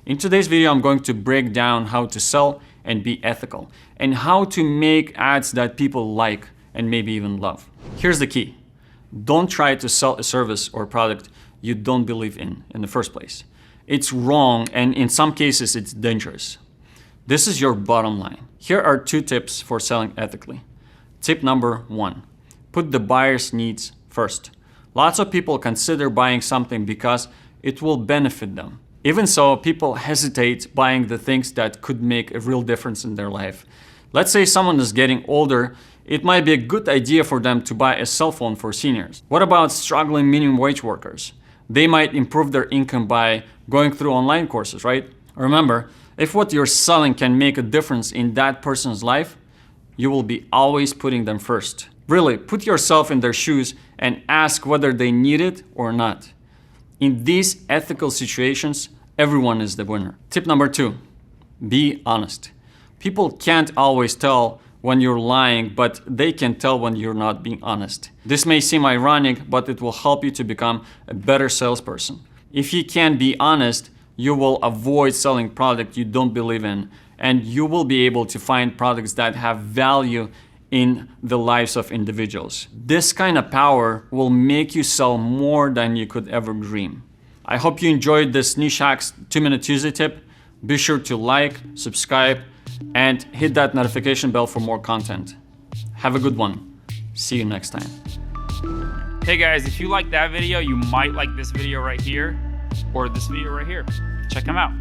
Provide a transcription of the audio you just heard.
In today's video, I'm going to break down how to sell and be ethical, and how to make ads that people like and maybe even love. Here's the key. Don't try to sell a service or product you don't believe in the first place. It's wrong, and in some cases, it's dangerous. This is your bottom line. Here are 2 tips for selling ethically. Tip number 1, put the buyer's needs first. Lots of people consider buying something because it will benefit them. Even so, people hesitate buying the things that could make a real difference in their life. Let's say someone is getting older, it might be a good idea for them to buy a cell phone for seniors. What about struggling minimum wage workers? They might improve their income by going through online courses, right? Remember, if what you're selling can make a difference in that person's life, you will be always putting them first. Really, put yourself in their shoes and ask whether they need it or not. In these ethical situations, everyone is the winner. Tip number 2, be honest. People can't always tell when you're lying, but they can tell when you're not being honest. This may seem ironic, but it will help you to become a better salesperson. If you can be honest, you will avoid selling product you don't believe in, and you will be able to find products that have value in the lives of individuals. This kind of power will make you sell more than you could ever dream. I hope you enjoyed this Nichehacks 2-Minute Tuesday tip. Be sure to like, subscribe, and hit that notification bell for more content. Have a good one. See you next time. Hey guys, if you like that video, you might like this video right here or this video right here. Check them out.